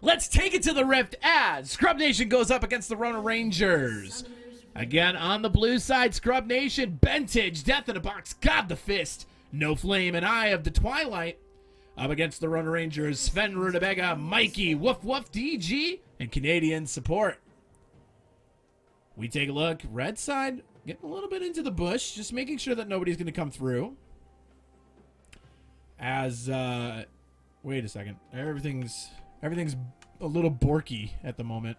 Let's take it to the Rift as Scrub Nation goes up against the Rona Rangers. Again, on the blue side, Scrub Nation, Bentage, Death in a Box, GodTheFist, No Flame, and Eye of the Twilight. Up against the Rona Rangers, SvenRutabega, Mikey, Woof Woof, DG, and CanadianSupport. We take a look. Red side, getting a little bit into the bush, just making sure that nobody's going to come through. As, wait a second. Everything's a little borky at the moment.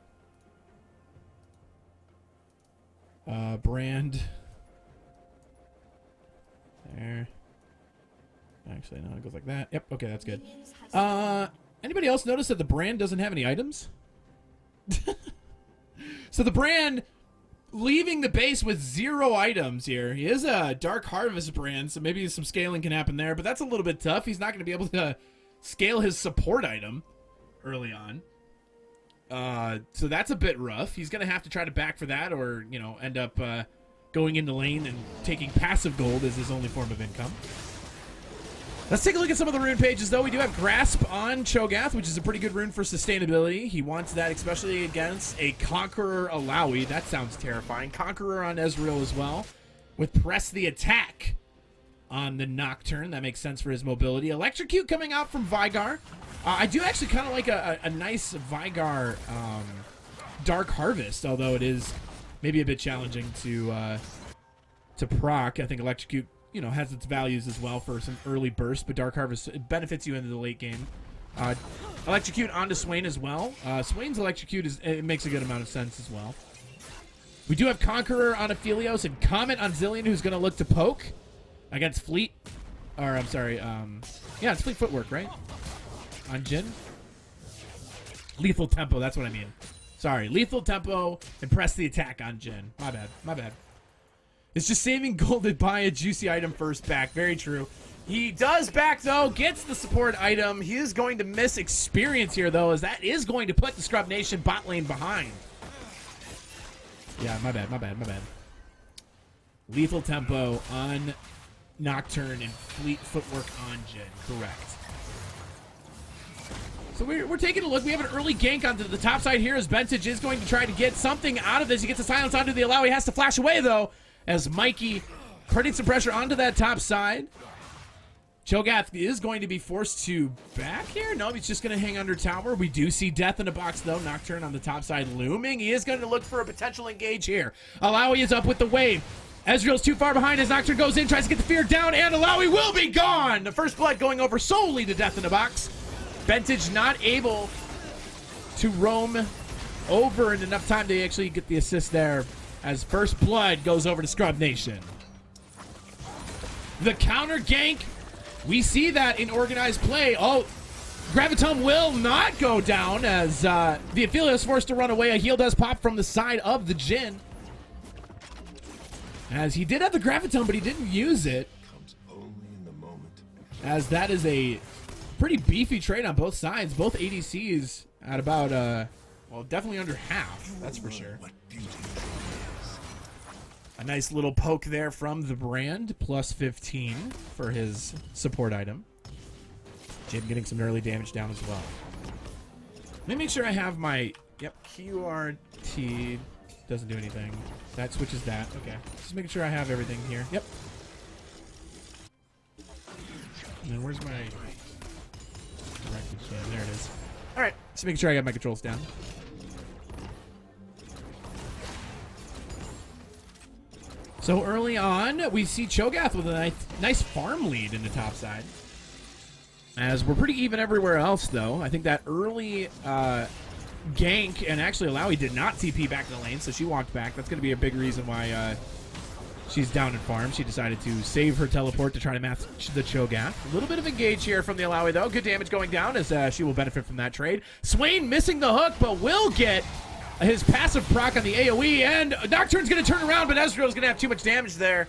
Brand. There. Actually, no, it goes like that. Yep, okay, that's good. Anybody else notice that the brand doesn't have any items? So the brand leaving the base with 0 items here. He is a Dark Harvest brand, so maybe some scaling can happen there, but that's a little bit tough. He's not going to be able to scale his support item early on. So that's a bit rough. He's going to have to try to back for that or, you know, end up going into lane and taking passive gold as his only form of income. Let's take a look at some of the rune pages, though. We do have Grasp on Cho'Gath, which is a pretty good rune for sustainability. He wants that especially against a Conqueror Illaoi. That sounds terrifying. Conqueror on Ezreal as well, with Press the Attack on the Nocturn. That makes sense for his mobility. Electrocute coming out from Viegar. I do actually kind of like a nice Viegar Dark Harvest, although it is maybe a bit challenging to proc. I think Electrocute, you know, has its values as well for some early burst, but Dark Harvest, it benefits you into the late game. Electrocute onto Swain as well. Swain's Electrocute it makes a good amount of sense as well. We do have Conqueror on Aphelios and Comet on Zilean, who's going to look to poke against Fleet. Or, I'm sorry, yeah, it's Fleet Footwork, right? On Jhin. Lethal Tempo, that's what I mean. Sorry, Lethal Tempo and Press the Attack on Jhin. My bad, my bad. It's just saving gold to buy a juicy item first back. Very true. He does back, though. Gets the support item. He is going to miss experience here, though, as that is going to put the Scrub Nation bot lane behind. Yeah, my bad, my bad, my bad. Lethal Tempo on Nocturn and Fleet Footwork on Jhin. Correct. So we're taking a look. We have an early gank onto the top side here as Bentage is going to try to get something out of this. He gets a silence onto the Illaoi. He has to flash away, though, as Mikey credits some pressure onto that top side. Cho'Gath is going to be forced to back here. No, he's just going to hang under tower. We do see Death in a Box, though. Nocturne on the top side looming. He is going to look for a potential engage here. Illaoi is up with the wave. Ezreal's too far behind as Nocturne goes in, tries to get the fear down, and Illaoi will be gone. The first blood going over solely to Death in a Box. Bentage not able to roam over in enough time to actually get the assist there as first blood goes over to Scrub Nation. The counter gank, we see that in organized play. Oh, Graviton will not go down as the Aphelios is forced to run away. A heal does pop from the side of the Jhin, as he did have the Graviton, but he didn't use it, as that is a pretty beefy trade on both sides. Both ADCs at about, well, definitely under half, that's for sure. A nice little poke there from the brand, plus 15 for his support item. Jhin getting some early damage down as well. Let me make sure I have my, yep, QRT doesn't do anything. That switches that, okay. Just making sure I have everything here, yep. And then where's my... Yeah, there it is. All right, just making sure I got my controls down. So early on, we see Cho'Gath with a nice farm lead in the top side. As we're pretty even everywhere else, though. I think that early gank, and actually Illaoi did not TP back to the lane, so she walked back. That's going to be a big reason why she's down in farm. She decided to save her teleport to try to match the Cho'Gath. A little bit of engage here from the Illaoi, though. Good damage going down as she will benefit from that trade. Swain missing the hook, but will get his passive proc on the AoE, and Nocturne's going to turn around, but Ezreal's going to have too much damage there.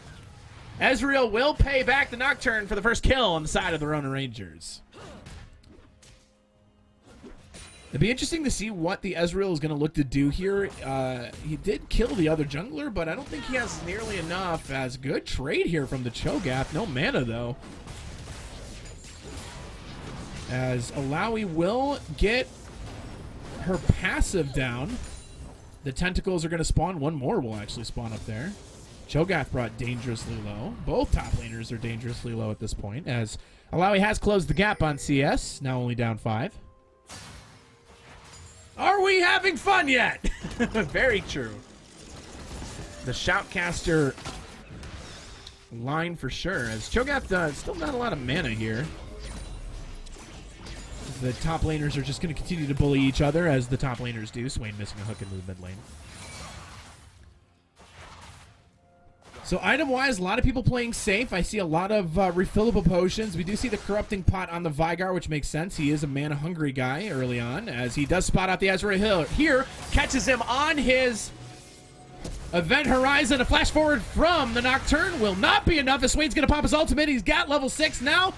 Ezreal will pay back the Nocturne for the first kill on the side of the Rona Rangers. It'd be interesting to see what the Ezreal is going to look to do here. He did kill the other jungler, but I don't think he has nearly enough. As good trade here from the Cho'Gath. No mana, though. As Illaoi will get her passive down. The tentacles are going to spawn. One more will actually spawn up there. Cho'Gath brought dangerously low. Both top laners are dangerously low at this point, as Illaoi has closed the gap on CS, now only down 5. Are we having fun yet? Very true. The Shoutcaster line for sure, as Cho'Gath still not a lot of mana here. The top laners are just going to continue to bully each other, as the top laners do. Swain missing a hook into the mid lane. So item-wise, a lot of people playing safe. I see a lot of refillable potions. We do see the Corrupting Pot on the Viegar, which makes sense. He is a mana-hungry guy early on, as he does spot out the Ezreal here. Catches him on his event horizon. A flash forward from the Nocturne will not be enough, as Swain's going to pop his ultimate. He's got level 6 now.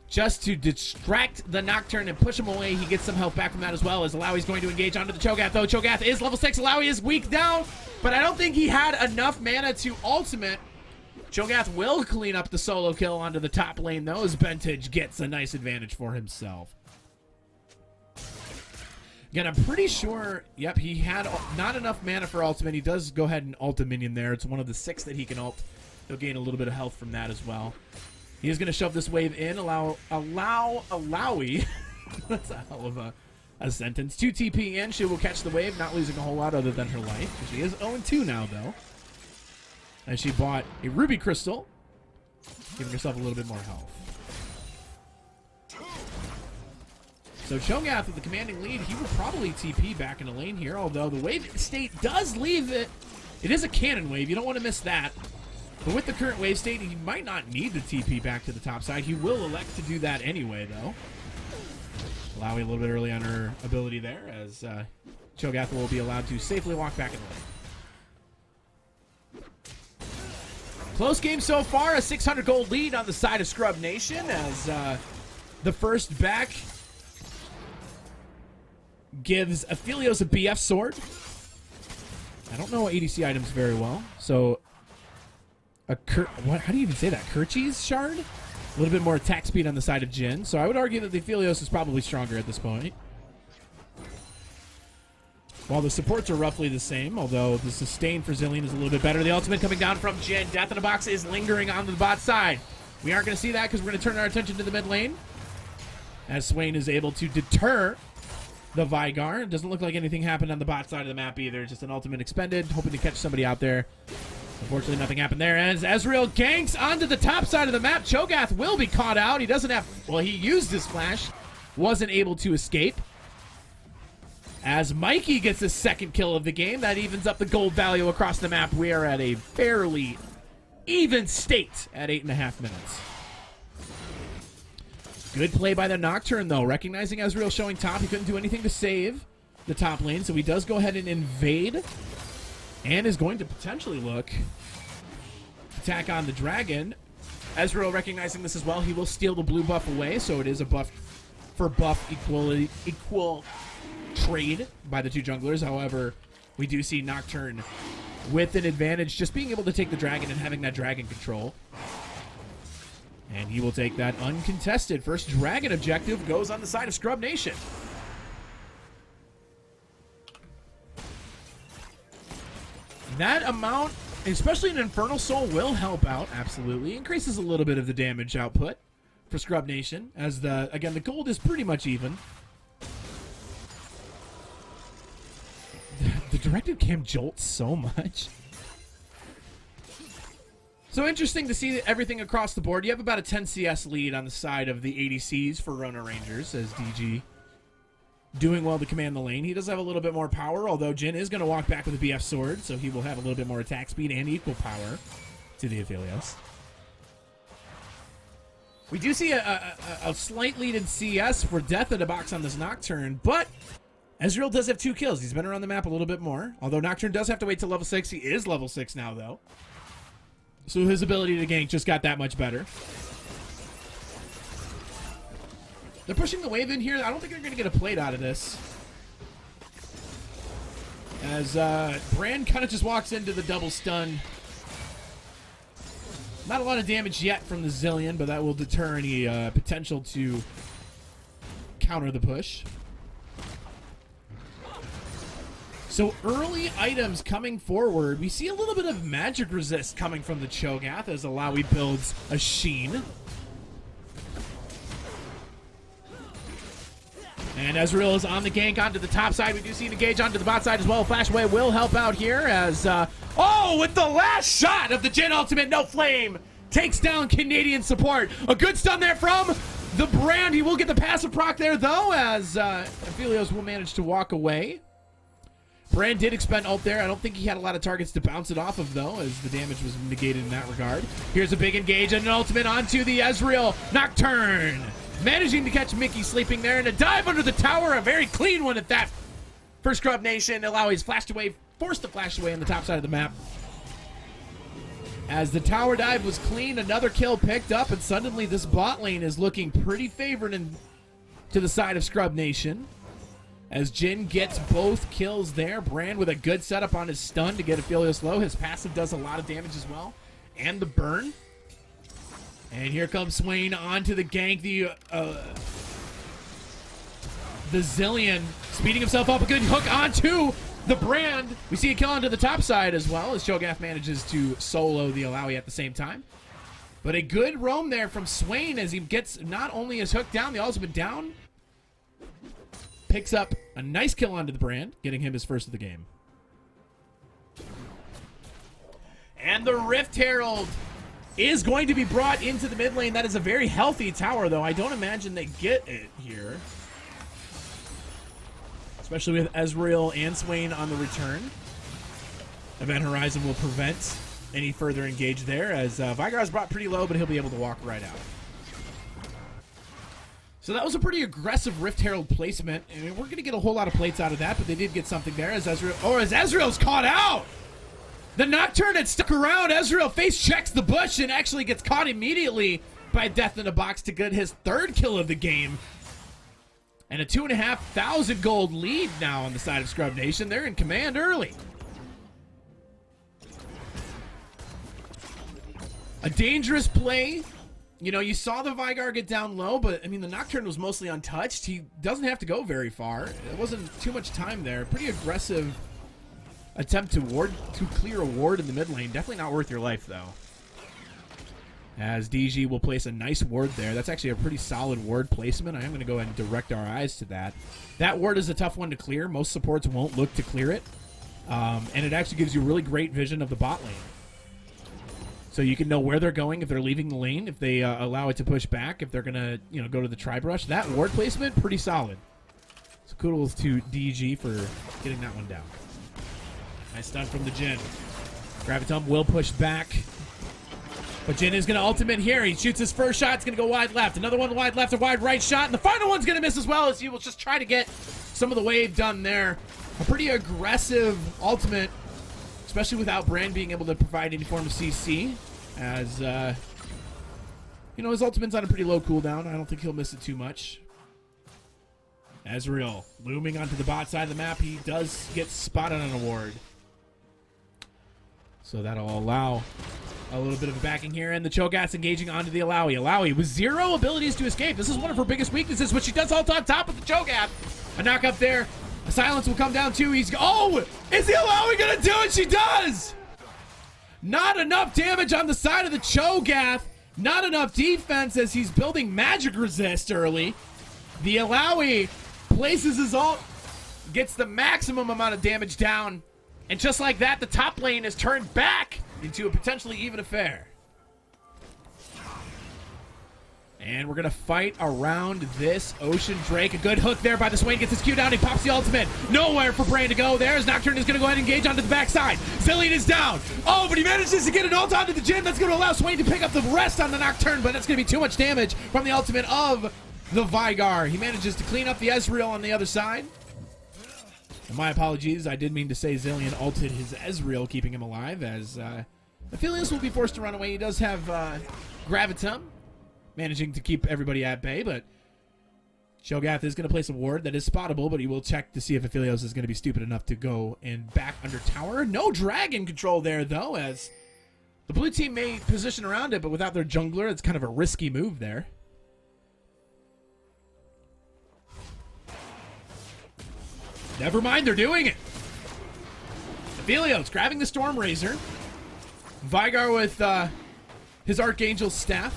Just to distract the Nocturne and push him away. He gets some health back from that as well, as Illaoi's going to engage onto the Cho'Gath, though. Cho'Gath is level 6. Illaoi is weak down, but I don't think he had enough mana to ultimate. Cho'Gath will clean up the solo kill onto the top lane, though, as Bentage gets a nice advantage for himself. Again, I'm pretty sure, yep, he had not enough mana for ultimate. He does go ahead and ult a minion there. It's one of the 6 that he can ult. He'll gain a little bit of health from that as well. He is going to shove this wave in, allow Illaoi. That's a hell of a sentence. 2 TP in, she will catch the wave, not losing a whole lot other than her life. She is 0-2 now, though, as she bought a ruby crystal, giving herself a little bit more health. So Cho'Gath with the commanding lead, he will probably TP back in the lane here, although the wave state does leave it. It is a cannon wave. You don't want to miss that. But with the current wave state, he might not need the TP back to the top side. He will elect to do that anyway, though. Illaoi a little bit early on her ability there, as Cho'Gath will be allowed to safely walk back in the lane. Close game so far, a 600 gold lead on the side of Scrub Nation, as the first back gives Aphelios a BF sword. I don't know ADC items very well, so how do you even say that? Kerchies shard? A little bit more attack speed on the side of Jhin. So I would argue that the Aphelios is probably stronger at this point. While the supports are roughly the same, although the sustain for Zilean is a little bit better. The ultimate coming down from Jhin. Death in a Box is lingering on the bot side. We aren't going to see that because we're going to turn our attention to the mid lane, as Swain is able to deter the Viegar. It doesn't look like anything happened on the bot side of the map either. Just an ultimate expended, hoping to catch somebody out there. Unfortunately, nothing happened there, as Ezreal ganks onto the top side of the map. Cho'Gath will be caught out. He doesn't have... Well, he used his flash. Wasn't able to escape. As Mikey gets his second kill of the game, that evens up the gold value across the map. We are at a fairly even state at 8.5 minutes. Good play by the Nocturne, though. Recognizing Ezreal showing top, he couldn't do anything to save the top lane, so he does go ahead and invade. And is going to potentially look attack on the dragon. Ezreal recognizing this as well. He will steal the blue buff away, so it is a buff for buff equal trade by the two junglers. However, we do see Nocturne with an advantage, just being able to take the dragon and having that dragon control. And he will take that uncontested. First dragon objective goes on the side of Scrub Nation. That amount, especially an Infernal Soul, will help out, absolutely. Increases a little bit of the damage output for Scrub Nation, as again, the gold is pretty much even. The directed cam jolts so much. So interesting to see everything across the board. You have about a 10 CS lead on the side of the ADCs for Rona Rangers, as DG doing well to command the lane. He does have a little bit more power, although Jhin is going to walk back with a BF sword, so he will have a little bit more attack speed and equal power to the Aphelios. We do see a slight lead in CS for Death in a Box on this Nocturne, but Ezreal does have 2 kills. He's been around the map a little bit more, although Nocturne does have to wait till level 6. He is level 6 now, though. So his ability to gank just got that much better. They're pushing the wave in here. I don't think they're going to get a plate out of this, as Brand kind of just walks into the double stun. Not a lot of damage yet from the Zilean, but that will deter any potential to counter the push. So early items coming forward. We see a little bit of magic resist coming from the Cho'Gath as Illaoi builds a Jhin. And Ezreal is on the gank onto the top side. We do see an engage onto the bot side as well. Flash away will help out here as, oh, with the last shot of the Jhin ultimate, no flame, takes down CanadianSupport. A good stun there from the Brand. He will get the passive proc there, though, as Aphelios will manage to walk away. Brand did expend ult there. I don't think he had a lot of targets to bounce it off of, though, as the damage was negated in that regard. Here's a big engage and an ultimate onto the Ezreal. Nocturn managing to catch Mickey sleeping there, and a dive under the tower, a very clean one at that. For Scrub Nation, Illaoi's flashed away, forced to flash away on the top side of the map. As the tower dive was clean, another kill picked up, and suddenly this bot lane is looking pretty favored to the side of Scrub Nation. As Jhin gets both kills there. Brand with a good setup on his stun to get Aphelios low. His passive does a lot of damage as well. And the burn. And here comes Swain onto the gank. The Zilean speeding himself up. A good hook onto the Brand. We see a kill onto the top side as well as Cho'Gath manages to solo the Illaoi at the same time. But a good roam there from Swain as he gets not only his hook down, the ultimate down. Picks up a nice kill onto the Brand, getting him his first of the game. And the Rift Herald is going to be brought into the mid lane. That is a very healthy tower, though. I don't imagine they get it here. Especially with Ezreal and Swain on the return. Event Horizon will prevent any further engage there, as Viegar is brought pretty low, but he'll be able to walk right out. So that was a pretty aggressive Rift Herald placement. I mean, we're going to get a whole lot of plates out of that, but they did get something there as Ezreal... Oh, as Ezreal's caught out! The Nocturne had stuck around. Ezreal face checks the bush and actually gets caught immediately by Death in a Box to get his third kill of the game. And a 2,500 gold lead now on the side of Scrub Nation. They're in command early. A dangerous play. You know, you saw the Viegar get down low, but, I mean, the Nocturne was mostly untouched. He doesn't have to go very far. It wasn't too much time there. Pretty aggressive attempt to clear a ward in the mid lane. Definitely not worth your life, though. As DG will place a nice ward there. That's actually a pretty solid ward placement. I am going to go ahead and direct our eyes to that. That ward is a tough one to clear. Most supports won't look to clear it. And it actually gives you really great vision of the bot lane. So you can know where they're going if they're leaving the lane, if they allow it to push back, if they're going to, you know, go to the tri-brush. That ward placement, pretty solid. So kudos to DG for getting that one down. Nice stun from the Jhin. Gravitum will push back. But Jhin is going to ultimate here. He shoots his first shot. It's going to go wide left. Another one wide left, a wide right shot. And the final one's going to miss as well as he will just try to get some of the wave done there. A pretty aggressive ultimate, especially without Brand being able to provide any form of CC. As, you know, his ultimate's on a pretty low cooldown. I don't think he'll miss it too much. Ezreal looming onto the bot side of the map. He does get spotted on a ward. So that'll allow a little bit of a backing here. And the Cho'Gath's engaging onto the Illaoi. Illaoi with 0 abilities to escape. This is one of her biggest weaknesses, but she does ult on top of the Cho'Gath. A knock up there. A silence will come down too. He's... Oh! Is the Illaoi going to do it? She does! Not enough damage on the side of the Cho'Gath. Not enough defense as he's building magic resist early. The Illaoi places his ult, gets the maximum amount of damage down, and just like that, the top lane is turned back into a potentially even affair. And we're going to fight around this Ocean Drake. A good hook there by the Swain. Gets his Q down. He pops the ultimate. Nowhere for Brand to go. There's Nocturne is going to go ahead and engage onto the backside. Zilean is down. Oh, but he manages to get an ult onto the Jhin. That's going to allow Swain to pick up the rest on the Nocturne, but that's going to be too much damage from the ultimate of the Viegar. He manages to clean up the Ezreal on the other side. And my apologies. I did mean to say Zilean ulted his Ezreal, keeping him alive, as Aphelios will be forced to run away. He does have Gravitum, managing to keep everybody at bay, but Cho'Gath is going to place a ward that is spottable, but he will check to see if Aphelios is going to be stupid enough to go and back under tower. No dragon control there, though, as the blue team may position around it, but without their jungler, it's kind of a risky move there. Never mind, they're doing it. Aphelios grabbing the Storm Razor. Viegar with his Archangel Staff.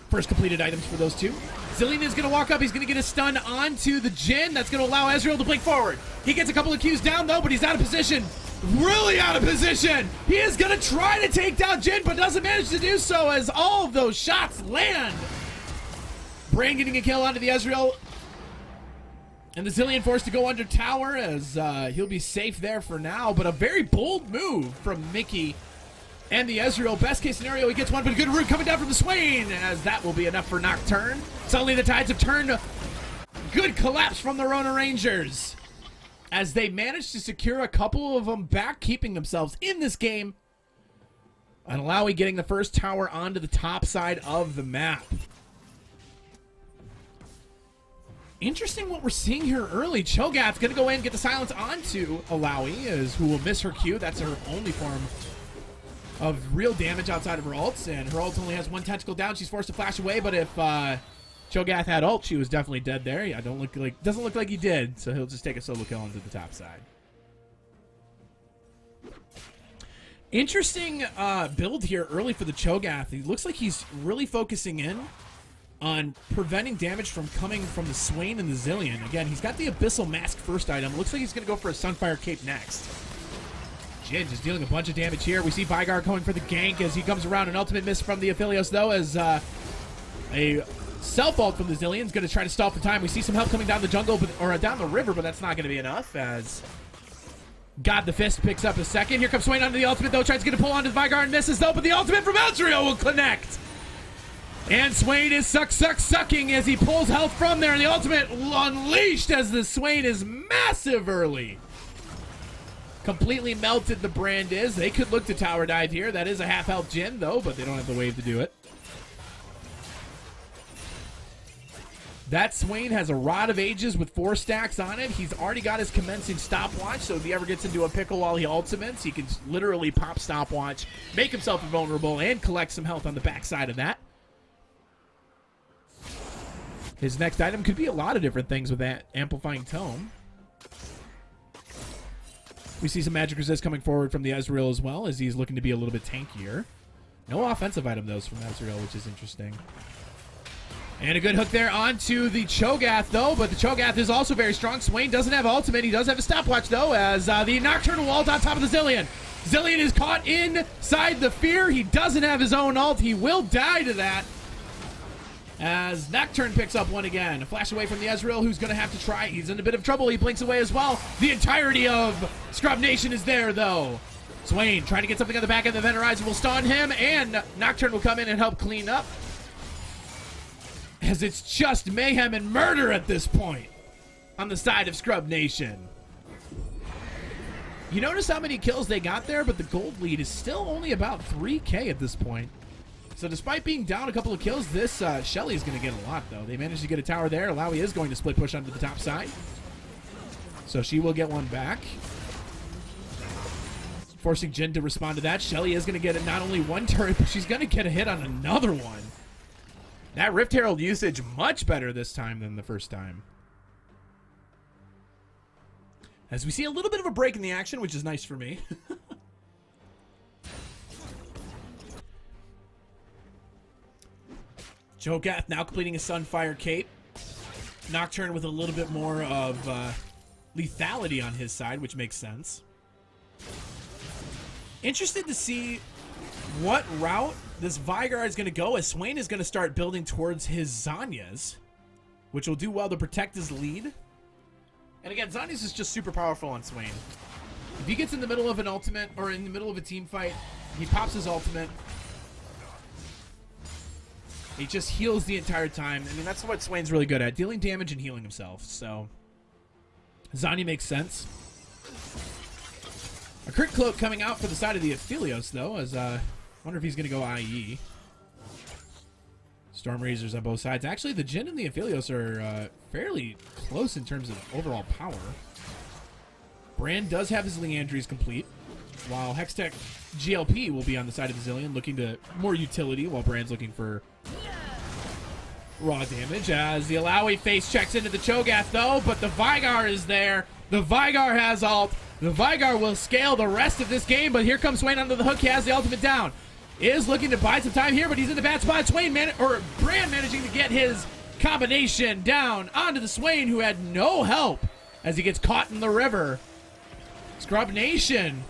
First completed items for those two. Zilean is going to walk up. He's going to get a stun onto the Jhin. That's going to allow Ezreal to blink forward. He gets a couple of Qs down, though, but he's out of position. Really out of position. He is going to try to take down Jhin, but doesn't manage to do so as all of those shots land. Brain getting a kill onto the Ezreal. And the Zilean forced to go under tower as he'll be safe there for now. But a very bold move from Mickey and the Ezreal. Best case scenario, he gets one, but a good root coming down from the Swain, as that will be enough for Nocturn. Suddenly the tides have turned. Good collapse from the Rona Rangers, as they managed to secure a couple of them back, keeping themselves in this game. And Illaoi getting the first tower onto the top side of the map. Interesting what we're seeing here early. Cho'Gath going to go in and get the silence onto Illaoi, as who will miss her Q. That's her only form of real damage outside of her ults, and her ult only has one tentacle down. She's forced to flash away, but if Cho'Gath had ult, she was definitely dead there. Yeah, doesn't look like he did, so he'll just take a solo kill onto the top side. Interesting build here early for the Cho'Gath. He looks like he's really focusing in on preventing damage from coming from the Swain and the Zilean. Again, he's got the Abyssal Mask first item. Looks like he's going to go for a Sunfire Cape next. Jhin just dealing a bunch of damage here. We see Viegar going for the gank as he comes around. An ultimate miss from the Aphelios, though, as a self-ult from the Zilean is going to try to stop the time. We see some help coming down the jungle, or down the river, but that's not going to be enough, as GodTheFist picks up a second. Here comes Swain onto the ultimate, though. Tries to get a pull onto Viegar and misses, though, but the ultimate from Ezreal will connect. And Swain is sucking as he pulls health from there. And the ultimate unleashed as the Swain is massive early. Completely melted the brand is. They could look to tower dive here. That is a half health Jhin, though, but they don't have the wave to do it. That Swain has a Rod of Ages with 4 stacks on it. He's already got his commencing stopwatch, so if he ever gets into a pickle while he ultimates, he can literally pop stopwatch, make himself invulnerable, and collect some health on the backside of that. His next item could be a lot of different things with that Amplifying Tome. We see some magic resist coming forward from the Ezreal as well, as he's looking to be a little bit tankier. No offensive item, though, from Ezreal, which is interesting. And a good hook there onto the Cho'Gath, though, but the Cho'Gath is also very strong. Swain doesn't have ultimate. He does have a stopwatch, though, as the Nocturne will ult on top of the Zilean. Zilean is caught inside the fear. He doesn't have his own ult. He will die to that, as Nocturne picks up one again. A flash away from the Ezreal, who's going to have to try. He's in a bit of trouble. He blinks away as well. The entirety of Scrub Nation is there, though. Swain trying to get something on the back end. The Vendorizer will stun him, and Nocturne will come in and help clean up, as it's just mayhem and murder at this point on the side of Scrub Nation. You notice how many kills they got there, but the gold lead is still only about 3K at this point. So despite being down a couple of kills, this Shelly is going to get a lot, though. They managed to get a tower there. Illaoi is going to split push onto the top side, so she will get one back, forcing Jhin to respond to that. Shelly is going to get not only one turret, but she's going to get a hit on another one. That Rift Herald usage much better this time than the first time, as we see a little bit of a break in the action, which is nice for me. Cho'Gath now completing a Sunfire Cape. Nocturne with a little bit more of lethality on his side, which makes sense. Interested to see what route this Viegar is going to go, as Swain is going to start building towards his Zhonya's, which will do well to protect his lead. And again, Zhonya's is just super powerful on Swain. If he gets in the middle of an ultimate, or in the middle of a team fight, he pops his ultimate. He just heals the entire time. I mean, that's what Swain's really good at, dealing damage and healing himself. So Zhonya makes sense. A crit cloak coming out for the side of the Aphelios, though, as I wonder if he's going to go IE. Storm Razors on both sides. Actually, the Jhin and the Aphelios are fairly close in terms of overall power. Brand does have his Leandries complete, while Hextech GLP will be on the side of the Zilean, looking to more utility, while Brand's looking for raw damage, as the Illaoi face checks into the Cho'Gath, though, but the Viegar is there. The Viegar has ult. The Viegar will scale the rest of this game, but here comes Swain under the hook. He has the ultimate down. Is looking to buy some time here, but he's in the bad spot. Swain, Brand managing to get his combination down onto the Swain, who had no help as he gets caught in the river. Scrub Nation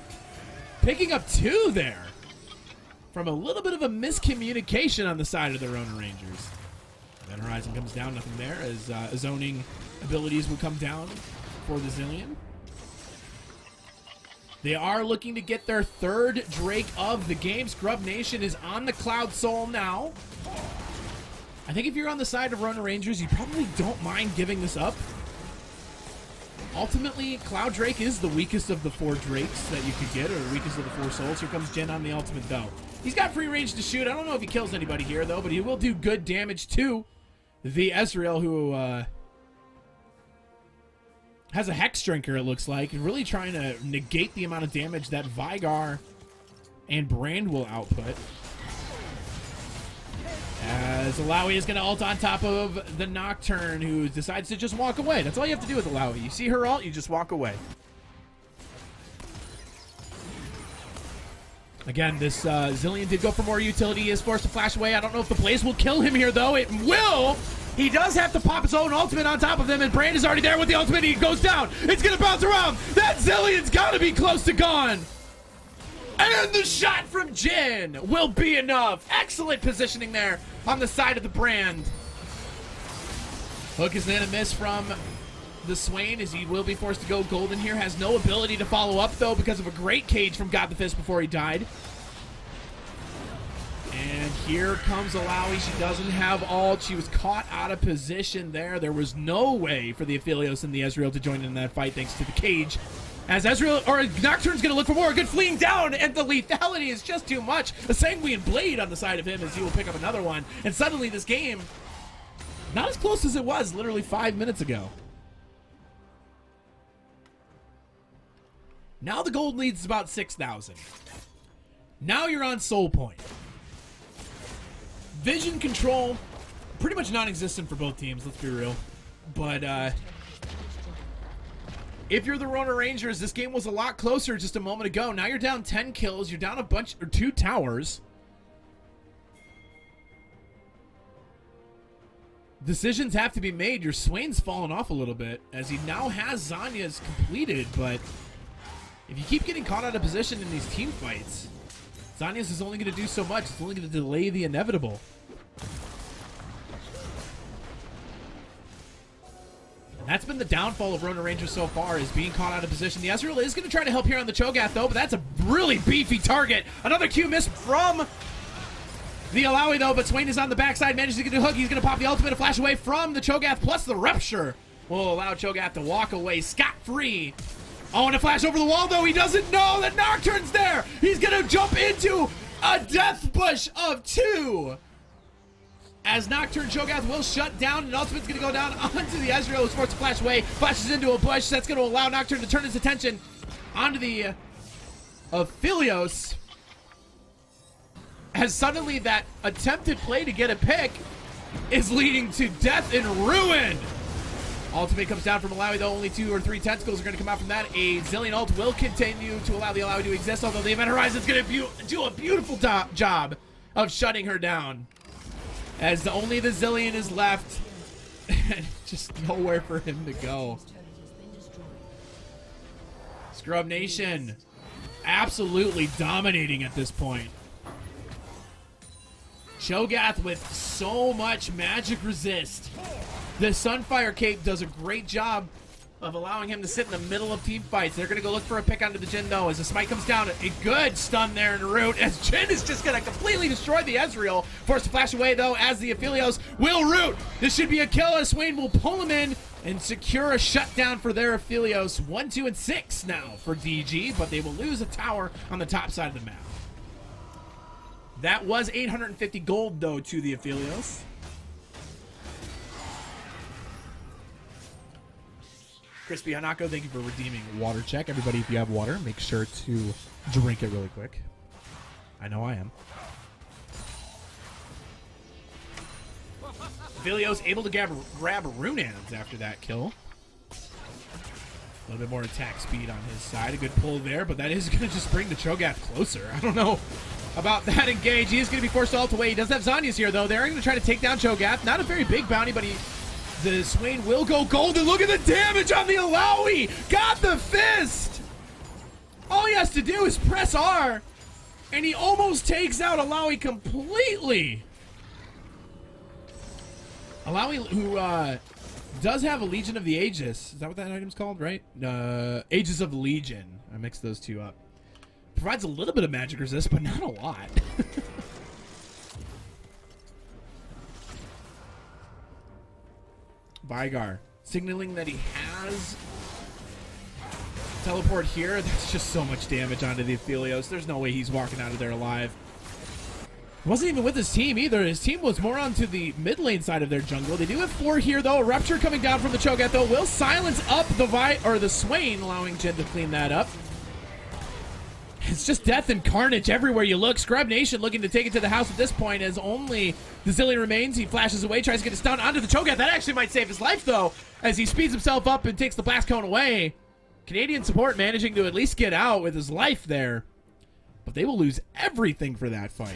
picking up 2 there from a little bit of a miscommunication on the side of the Rona Rangers. Then Horizon comes down, nothing there, as zoning abilities will come down for the Zilean. They are looking to get their 3rd Drake of the game. Scrub Nation is on the Cloud Soul now. I think if you're on the side of Rona Rangers, you probably don't mind giving this up. Ultimately, Cloud Drake is the weakest of the 4 Drakes that you could get, or the weakest of the 4 souls. Here comes Jhin on the ultimate, though. He's got free range to shoot. I don't know if he kills anybody here, though, but he will do good damage to the Ezreal, who has a Hex Drinker, it looks like, and really trying to negate the amount of damage that Viegar and Brand will output. As Illaoi is going to ult on top of the Nocturn, who decides to just walk away. That's all you have to do with Illaoi. You see her ult, you just walk away. Again, this Zilean did go for more utility. He is forced to flash away. I don't know if the Blaze will kill him here, though. It will! He does have to pop his own ultimate on top of them, and Brand is already there with the ultimate. He goes down. It's going to bounce around. That Zilean's got to be close to gone. And the shot from Jhin will be enough. Excellent positioning there on the side of the Brand. Hook is then a miss from the Swain, as he will be forced to go golden here. Has no ability to follow up, though, because of a great cage from GodTheFist before he died. And here comes Illaoi. She doesn't have ult. She was caught out of position there. There was no way for the Aphelios and the Ezreal to join in that fight thanks to the cage. As Ezreal, or Nocturn's going to look for more. Good fleeing down, and the lethality is just too much. A Sanguine Blade on the side of him as he will pick up another one. And suddenly this game, not as close as it was literally 5 minutes ago. Now the gold lead is about 6,000. Now you're on Soul Point. Vision control, pretty much non-existent for both teams, let's be real. But if you're the Rona Rangers, this game was a lot closer just a moment ago. Now you're down 10 kills, you're down a bunch, or 2 towers. Decisions have to be made. Your Swain's fallen off a little bit, as he now has Zhonya's completed, but if you keep getting caught out of position in these team fights, Zhonya's is only going to do so much. It's only going to delay the inevitable. And that's been the downfall of Rona Rangers so far, is being caught out of position. The Ezreal is going to try to help here on the Cho'Gath, though, but that's a really beefy target. Another Q miss from the Illaoi, though, but Swain is on the backside, manages to get a hook. He's going to pop the ultimate, a flash away from the Cho'Gath, plus the Rupture will allow Cho'Gath to walk away scot-free. Oh, and a flash over the wall, though. He doesn't know that Nocturn's there. He's going to jump into a death bush of 2. As Nocturne, Cho'Gath will shut down, and Ultimate's going to go down onto the Ezreal, who's forced to flash away. Flashes into a bush. That's going to allow Nocturne to turn his attention onto the Aphelios. As suddenly that attempted play to get a pick is leading to death and ruin. Ultimate comes down from Illaoi, though. Only 2 or 3 tentacles are going to come out from that. A Zilean ult will continue to allow the Illaoi to exist, although the Event Horizon's going to do a beautiful job of shutting her down. As only the Zilean is left, and just nowhere for him to go. Scrub Nation absolutely dominating at this point. Cho'Gath with so much magic resist. The Sunfire Cape does a great job of allowing him to sit in the middle of team fights. They're going to go look for a pick onto the Jhin, though, as the smite comes down. A good stun there in root, as Jhin is just going to completely destroy the Ezreal. Forced to flash away, though, as the Aphelios will root. This should be a kill, as Swain will pull him in and secure a shutdown for their Aphelios. 1, 2, and 6 now for DG, but they will lose a tower on the top side of the map. That was 850 gold, though, to the Aphelios. Crispy Hanako, thank you for redeeming water check. Everybody, if you have water, make sure to drink it really quick. I know I am. Aphelios able to grab Runans after that kill. A little bit more attack speed on his side. A good pull there, but that is going to just bring the Cho'Gath closer. I don't know about that engage. He is going to be forced to ult away. He does have Zhonya's here, though. They're going to try to take down Cho'Gath. Not a very big bounty, but the Swain will go golden. Look at the damage on the Illaoi. GodTheFist. All he has to do is press R, and he almost takes out Illaoi completely. Illaoi, who does have a Legion of the Aegis. Is that what that item's called, right? Aegis of Legion. I mixed those two up. Provides a little bit of magic resist, but not a lot. Viegar signaling that he has teleport here. That's just so much damage onto the Aphelios. There's no way he's walking out of there alive. He wasn't even with his team either. His team was more onto the mid lane side of their jungle. They do have 4 here, though. A Rupture coming down from the Cho'Gath, though, will silence up the Swain, allowing Jhin to clean that up. It's just death and carnage everywhere you look. Scrub Nation looking to take it to the house at this point, as only the Zilean remains. He flashes away, tries to get a stun onto the Cho'Gath. That actually might save his life, though, as he speeds himself up and takes the blast cone away. CanadianSupport managing to at least get out with his life there. But they will lose everything for that fight.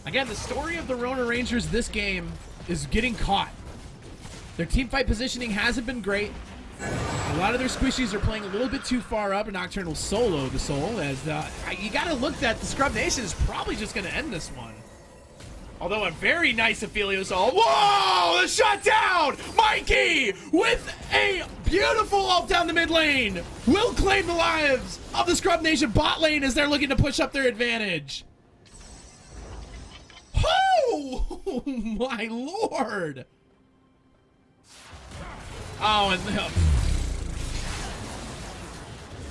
Again, the story of the Rona Rangers this game is getting caught. Their teamfight positioning hasn't been great. A lot of their squishies are playing a little bit too far up, and Nocturn will solo the soul, as you got to look that the Scrub Nation is probably just going to end this one. Although a very nice Aphelios ult. Whoa! The shutdown! Mikey with a beautiful ult down the mid lane will claim the lives of the Scrub Nation bot lane as they're looking to push up their advantage. Oh my lord! Oh,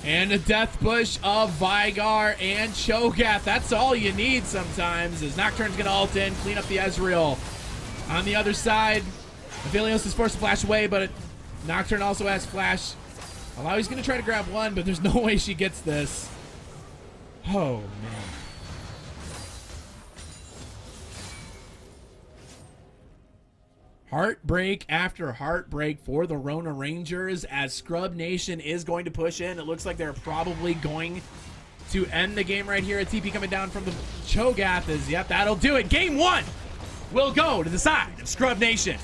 and a death push of Viegar and Cho'Gath. That's all you need sometimes, as Nocturn's going to ult in, clean up the Ezreal. On the other side, Aphelios is forced to flash away, but Nocturne also has flash. Illaoi's going to try to grab one, but there's no way she gets this. Oh, man. Heartbreak after heartbreak for the Rona Rangers, as Scrub Nation is going to push in. It looks like they're probably going to end the game right here. A TP coming down from the Cho'Gath is, yep, that'll do it. Game 1 will go to the side of Scrub Nation.